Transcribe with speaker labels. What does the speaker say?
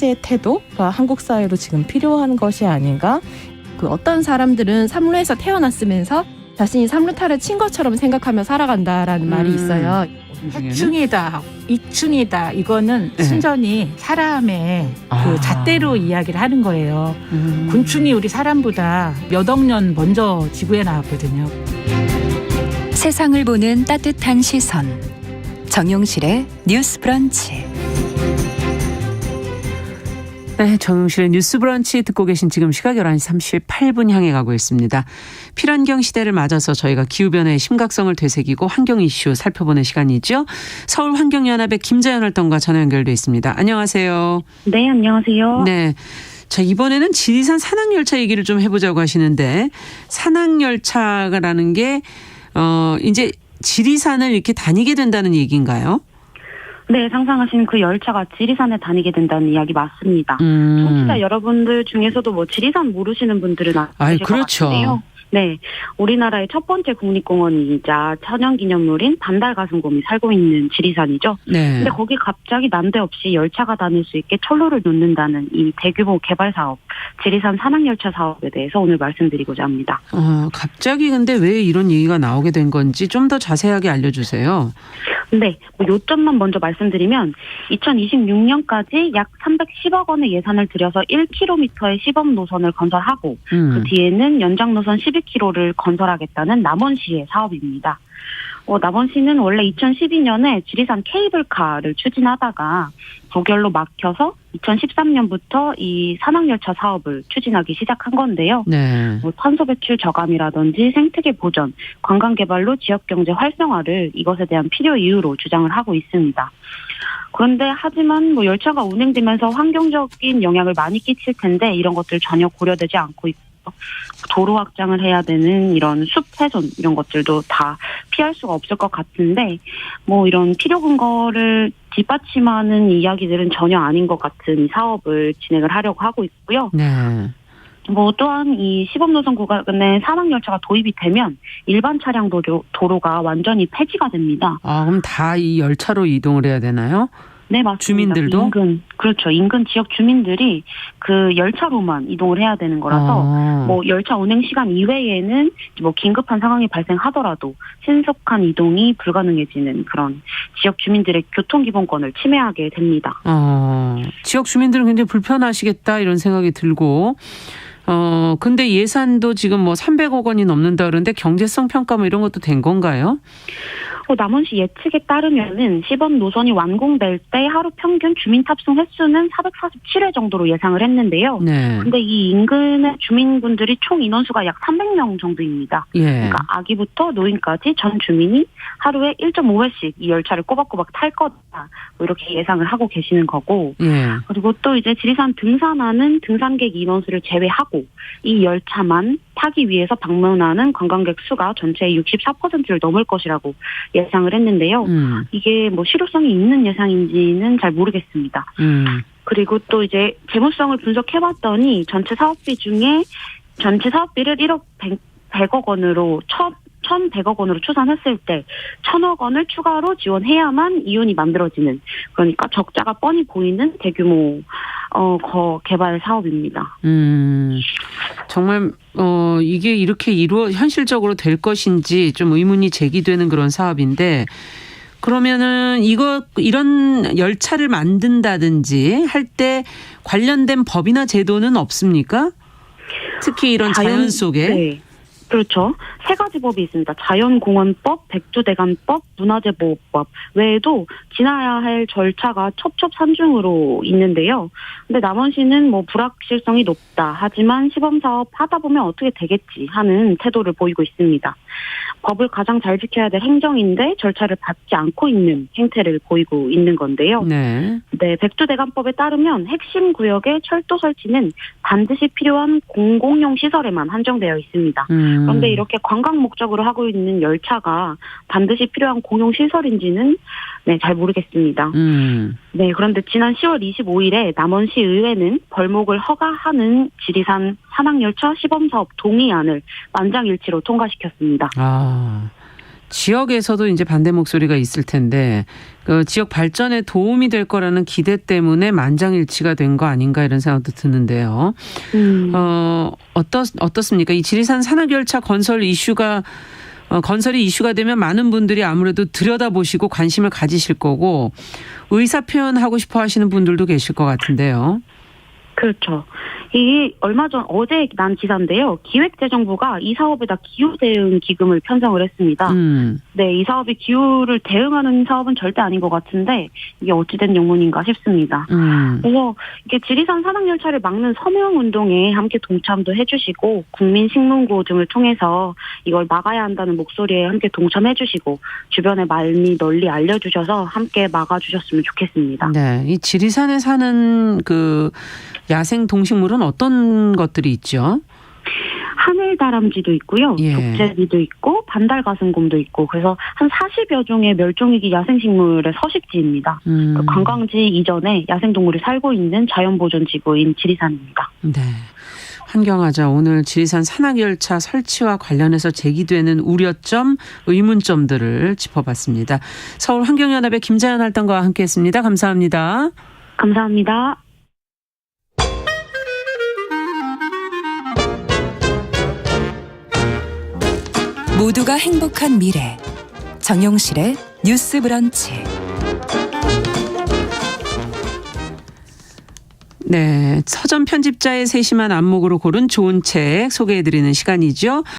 Speaker 1: 의 태도가 한국 사회로 지금 필요한 것이 아닌가?
Speaker 2: 어떤 사람들은 삼루에서 태어났으면서 자신이 삼루타를 친 것처럼 생각하며 살아간다라는 말이 있어요.
Speaker 3: 해충이다, 이충이다. 이거는 순전히 사람의 그 잣대로 이야기를 하는 거예요. 곤충이 우리 사람보다 몇 억 년 먼저 지구에 나왔거든요.
Speaker 4: 세상을 보는 따뜻한 시선. 정용실의 뉴스 브런치.
Speaker 5: 네, 정용실의 뉴스 브런치 듣고 계신 지금 시각 11시 38분 향해 가고 있습니다. 필환경 시대를 맞아서 저희가 기후변화의 심각성을 되새기고 환경 이슈 살펴보는 시간이죠. 서울환경연합의 김자연 활동가 전화 연결돼 있습니다. 안녕하세요.
Speaker 6: 네, 안녕하세요.
Speaker 5: 네. 자, 이번에는 지리산 산악열차 얘기를 좀 해보자고 하시는데, 산악열차라는 게 이제 지리산을 이렇게 다니게 된다는 얘기인가요?
Speaker 6: 네, 상상하신 그 열차가 지리산에 다니게 된다는 이야기 맞습니다. 청취자 여러분들 중에서도 뭐 지리산 모르시는 분들은 아실
Speaker 5: 그렇죠.
Speaker 6: 것 같은데요. 네, 우리나라의 첫 번째 국립공원이자 천연기념물인 반달가슴곰이 살고 있는 지리산이죠.
Speaker 5: 네.
Speaker 6: 근데 거기 갑자기 난데없이 열차가 다닐 수 있게 철로를 놓는다는 이 대규모 개발 사업, 지리산 산악열차 사업에 대해서 오늘 말씀드리고자 합니다.
Speaker 5: 갑자기 근데 왜 이런 얘기가 나오게 된 건지 좀 더 자세하게 알려주세요.
Speaker 6: 네, 요점만 먼저 말씀드리면 2026년까지 약 310억 원의 예산을 들여서 1km의 시범 노선을 건설하고 그 뒤에는 연장 노선 12km를 건설하겠다는 남원시의 사업입니다. 남원시는 원래 2012년에 지리산 케이블카를 추진하다가 부결로 막혀서 2013년부터 이 산악열차 사업을 추진하기 시작한 건데요.
Speaker 5: 네.
Speaker 6: 탄소 배출 저감이라든지 생태계 보전, 관광 개발로 지역 경제 활성화를 이것에 대한 필요 이유로 주장을 하고 있습니다. 그런데 하지만 열차가 운행되면서 환경적인 영향을 많이 끼칠 텐데 이런 것들 전혀 고려되지 않고 있고 도로 확장을 해야 되는 이런 숲 훼손 이런 것들도 다 피할 수가 없을 것 같은데 이런 필요 근거를 뒷받침하는 이야기들은 전혀 아닌 것 같은 이 사업을 진행을 하려고 하고 있고요.
Speaker 5: 네.
Speaker 6: 또한 이 시범노선 구간에 산악열차가 도입이 되면 일반 차량 도로가 완전히 폐지가 됩니다.
Speaker 5: 그럼 다 이 열차로 이동을 해야 되나요?
Speaker 6: 네, 맞습니다.
Speaker 5: 주민들도?
Speaker 6: 인근 지역 주민들이 그 열차로만 이동을 해야 되는 거라서 열차 운행 시간 이외에는 긴급한 상황이 발생하더라도 신속한 이동이 불가능해지는 그런 지역 주민들의 교통기본권을 침해하게 됩니다.
Speaker 5: 지역 주민들은 굉장히 불편하시겠다 이런 생각이 들고 근데 예산도 지금 300억 원이 넘는다 그러는데 경제성 평가 이런 것도 된 건가요?
Speaker 6: 남원시 예측에 따르면은 시범 노선이 완공될 때 하루 평균 주민 탑승 횟수는 447회 정도로 예상을 했는데요.
Speaker 5: 네.
Speaker 6: 근데 이 인근의 주민분들이 총 인원수가 약 300명 정도입니다.
Speaker 5: 예.
Speaker 6: 그러니까 아기부터 노인까지 전 주민이 하루에 1.5회씩 이 열차를 꼬박꼬박 탈 거다. 이렇게 예상을 하고 계시는 거고.
Speaker 5: 예.
Speaker 6: 그리고 또 이제 지리산 등산하는 등산객 인원수를 제외하고 이 열차만 타기 위해서 방문하는 관광객 수가 전체의 64%를 넘을 것이라고 예상을 했는데요. 이게 실효성이 있는 예상인지는 잘 모르겠습니다. 그리고 또 이제 재무성을 분석해봤더니 전체 사업비를 1억 100억 원으로 1,100억 원으로 추산했을 때 1,000억 원을 추가로 지원해야만 이윤이 만들어지는 그러니까 적자가 뻔히 보이는 대규모 개발 사업입니다.
Speaker 5: 정말 이게 이렇게 현실적으로 될 것인지 좀 의문이 제기되는 그런 사업인데 그러면은 이런 열차를 만든다든지 할 때 관련된 법이나 제도는 없습니까? 특히 이런 자연 속에.
Speaker 6: 네. 그렇죠. 세 가지 법이 있습니다. 자연공원법, 백두대간법, 문화재보호법 외에도 지나야 할 절차가 첩첩산중으로 있는데요. 근데 남원시는 불확실성이 높다. 하지만 시범사업 하다 보면 어떻게 되겠지 하는 태도를 보이고 있습니다. 법을 가장 잘 지켜야 될 행정인데 절차를 밟지 않고 있는 행태를 보이고 있는 건데요.
Speaker 5: 네.
Speaker 6: 네, 백두대간법에 따르면 핵심 구역의 철도 설치는 반드시 필요한 공공용 시설에만 한정되어 있습니다. 그런데 이렇게 관광 목적으로 하고 있는 열차가 반드시 필요한 공용 시설인지는 잘 모르겠습니다. 네, 그런데 지난 10월 25일에 남원시 의회는 벌목을 허가하는 지리산 산악열차 시범사업 동의안을 만장일치로 통과시켰습니다.
Speaker 5: 지역에서도 이제 반대 목소리가 있을 텐데 그 지역 발전에 도움이 될 거라는 기대 때문에 만장일치가 된 거 아닌가 이런 생각도 드는데요. 어떻습니까? 이 지리산 산악열차 건설이 이슈가 되면 많은 분들이 아무래도 들여다보시고 관심을 가지실 거고 의사 표현하고 싶어 하시는 분들도 계실 것 같은데요.
Speaker 6: 그렇죠. 이게 얼마 전 어제 난 기사인데요. 기획재정부가 이 사업에다 기후 대응 기금을 편성을 했습니다. 네, 이 사업이 기후를 대응하는 사업은 절대 아닌 것 같은데 이게 어찌된 영문인가 싶습니다. 그래서 이게 지리산 산악열차를 막는 서명 운동에 함께 동참도 해주시고 국민식문고 등을 통해서 이걸 막아야 한다는 목소리에 함께 동참해주시고 주변에 많이 널리 알려주셔서 함께 막아주셨으면 좋겠습니다.
Speaker 5: 네, 이 지리산에 사는 그 야생 동식물은 어떤 것들이 있죠?
Speaker 6: 하늘다람쥐도 있고요.
Speaker 5: 예.
Speaker 6: 족제비도 있고 반달가슴곰도 있고 그래서 한 40여 종의 멸종위기 야생식물의 서식지입니다. 그 관광지 이전에 야생동물이 살고 있는 자연보존지구인 지리산입니다.
Speaker 5: 네. 환경하자 오늘 지리산 산악열차 설치와 관련해서 제기되는 우려점, 의문점들을 짚어봤습니다. 서울환경연합의 김자연 활동가와 함께했습니다. 감사합니다.
Speaker 6: 감사합니다.
Speaker 4: 모두가 행복한 미래 정용실의 뉴스 브런치.
Speaker 5: 네, 서점 편집자의 세심한 안목으로 고른 좋은 책 소개해드리는 시간이죠.